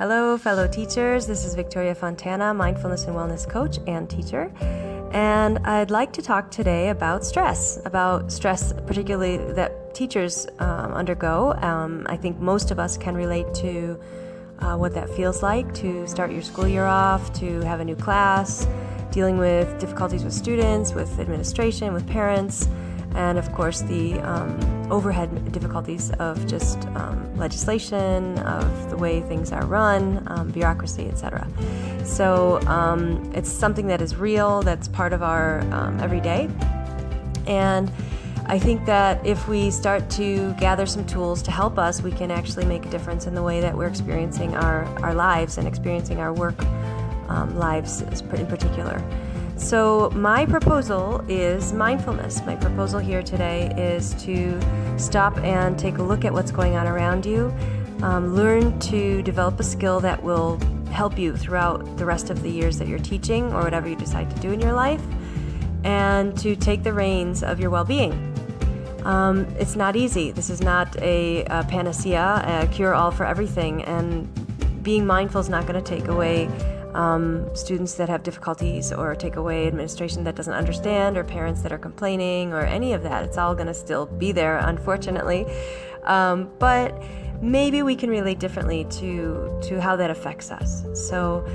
Hello, fellow teachers. This is Victoria Fontana, mindfulness and wellness coach and teacher. And I'd like to talk today about stress particularly that teachers undergo. I think most of us can relate to what that feels like to start your school year off, to have a new class, dealing with difficulties with students, with administration, with parents, and of course the overhead difficulties of just legislation, of the way things are run, bureaucracy, etc. So it's something that is real, that's part of our everyday. And I think that if we start to gather some tools to help us, we can actually make a difference in the way that we're experiencing our lives and experiencing our work lives in particular. So my proposal is mindfulness. My proposal here today is to stop and take a look at what's going on around you, learn to develop a skill that will help you throughout the rest of the years that you're teaching or whatever you decide to do in your life, and to take the reins of your well-being. It's not easy. This is not a panacea, a cure-all for everything, and being mindful is not going to take away students that have difficulties or take away administration that doesn't understand or parents that are complaining or any of that. It's all going to still be there, unfortunately. But maybe we can relate differently to how that affects us. So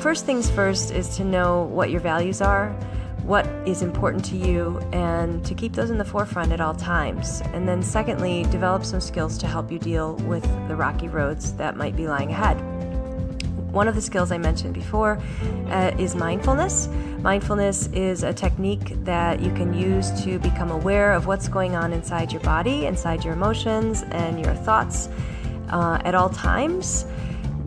first things first is to know what your values are, what is important to you, and to keep those in the forefront at all times. And then secondly, develop some skills to help you deal with the rocky roads that might be lying ahead. One of the skills I mentioned before is mindfulness. Mindfulness is a technique that you can use to become aware of what's going on inside your body, inside your emotions, and your thoughts at all times.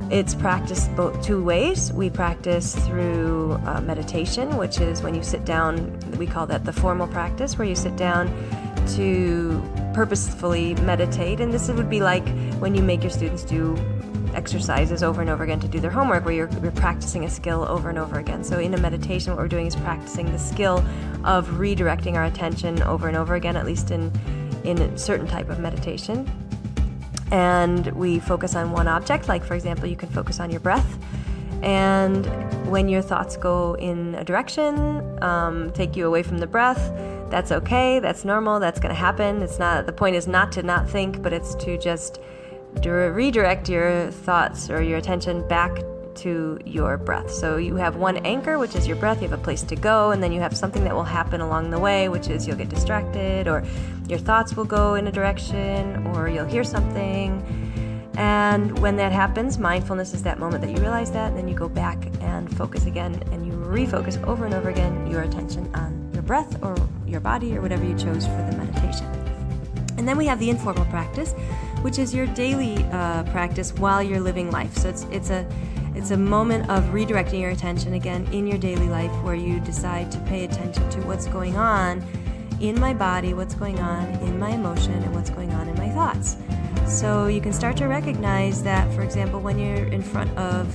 It's practiced both two ways. We practice through meditation, which is when you sit down, we call that the formal practice, where you sit down to purposefully meditate. And this would be like when you make your students do exercises over and over again to do their homework, where you're practicing a skill over and over again. So in a meditation, what we're doing is practicing the skill of redirecting our attention over and over again, at least in a certain type of meditation. And we focus on one object, like for example, you can focus on your breath. And when your thoughts go in a direction, take you away from the breath, that's okay, that's normal, that's going to happen. The point is not to not think, but it's to just redirect your thoughts or your attention back to your breath. So you have one anchor, which is your breath. You have a place to go, and then you have something that will happen along the way, which is you'll get distracted, or your thoughts will go in a direction, or you'll hear something. And when that happens, mindfulness is that moment that you realize that, and then you go back and focus again, and you refocus over and over again your attention on your breath or your body or whatever you chose for the meditation. And then we have the informal practice, which is your daily practice while you're living life. So it's a moment of redirecting your attention again in your daily life, where you decide to pay attention to what's going on in my body, what's going on in my emotion, and what's going on in my thoughts. So you can start to recognize that, for example, when you're in front of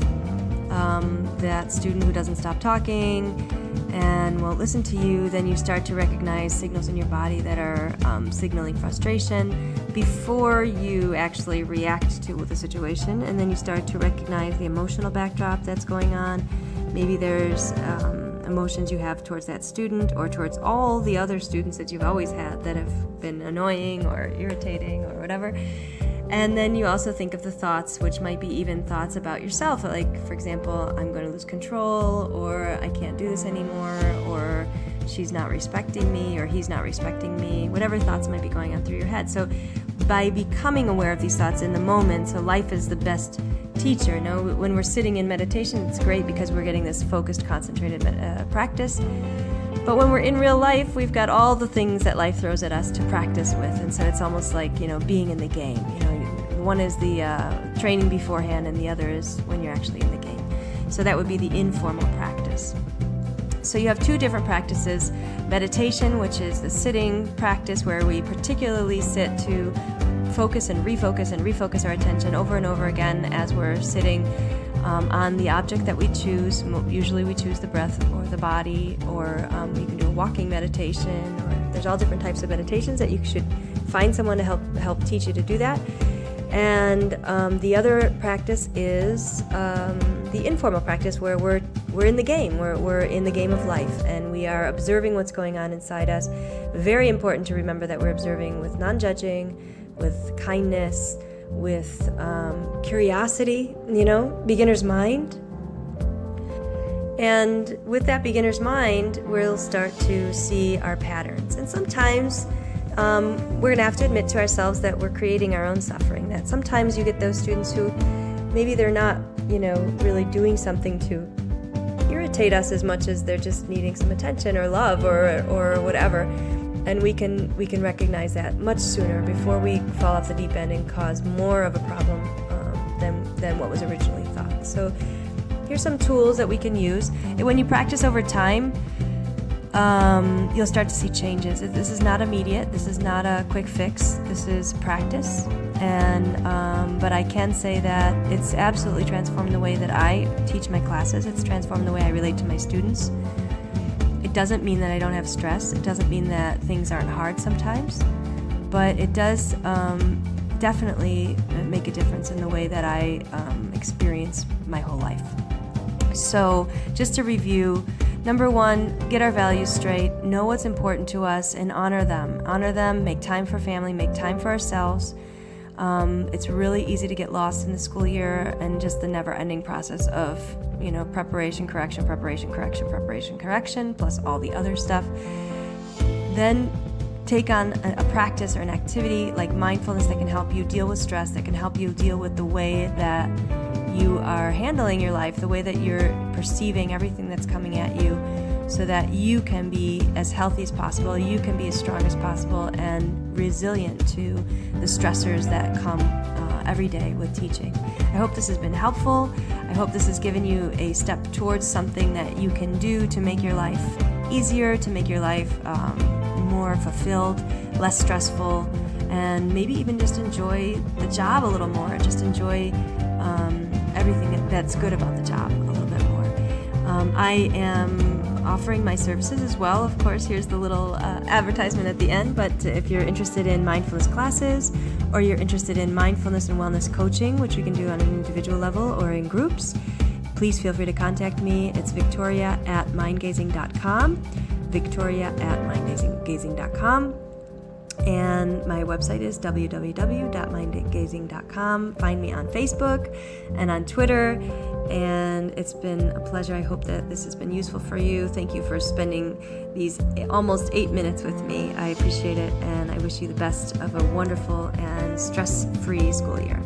that student who doesn't stop talking and won't listen to you, then you start to recognize signals in your body that are signaling frustration before you actually react to the situation. And then you start to recognize the emotional backdrop that's going on. Maybe there's emotions you have towards that student or towards all the other students that you've always had that have been annoying or irritating or whatever. And then you also think of the thoughts, which might be even thoughts about yourself, like, for example, I'm going to lose control, or I can't do this anymore, or she's not respecting me, or he's not respecting me, whatever thoughts might be going on through your head. So by becoming aware of these thoughts in the moment, so life is the best teacher. When we're sitting in meditation, it's great because we're getting this focused, concentrated practice. But when we're in real life, we've got all the things that life throws at us to practice with. And so it's almost like, being in the game. One is the training beforehand, and the other is when you're actually in the game. So that would be the informal practice. So you have two different practices. Meditation, which is the sitting practice, where we particularly sit to focus and refocus our attention over and over again as we're sitting on the object that we choose. Usually we choose the breath or the body, or you can do a walking meditation, or there's all different types of meditations that you should find someone to help teach you to do that. And the other practice is the informal practice, where we're in the game, we're in the game of life, and we are observing what's going on inside us. Very important to remember that we're observing with non-judging, with kindness, with curiosity, beginner's mind. And with that beginner's mind, we'll start to see our patterns. And sometimes we're going to have to admit to ourselves that we're creating our own suffering, that sometimes you get those students who maybe they're not, really doing something to irritate us as much as they're just needing some attention or love or whatever. And we can recognize that much sooner before we fall off the deep end and cause more of a problem than what was originally thought. So here's some tools that we can use. And when you practice over time, you'll start to see changes. This is not immediate. This is not a quick fix. This is practice. But I can say that it's absolutely transformed the way that I teach my classes. It's transformed the way I relate to my students. It doesn't mean that I don't have stress. It doesn't mean that things aren't hard sometimes. But it does definitely make a difference in the way that I experience my whole life. So just to review, number one, get our values straight, know what's important to us, and honor them. Honor them, make time for family, make time for ourselves. It's really easy to get lost in the school year and just the never-ending process of, preparation, correction, plus all the other stuff. Then take on a practice or an activity like mindfulness that can help you deal with stress, that can help you deal with the way that you are handling your life, the way that you're perceiving everything that's coming at you, so that you can be as healthy as possible, you can be as strong as possible, and resilient to the stressors that come every day with teaching. I hope this has been helpful. I hope this has given you a step towards something that you can do to make your life easier, to make your life more fulfilled, less stressful, and maybe even just enjoy the job a little more, just enjoy everything that's good about the job a little bit more. I am offering my services as well. Of course, here's the little advertisement at the end, but if you're interested in mindfulness classes, or you're interested in mindfulness and wellness coaching, which we can do on an individual level or in groups, please feel free to contact me. It's victoria@mindgazing.com, victoria@mindgazing.com. And my website is www.mindgazing.com. Find me on Facebook and on Twitter. And it's been a pleasure. I hope that this has been useful for you. Thank you for spending these almost 8 minutes with me. I appreciate it, and I wish you the best of a wonderful and stress-free school year.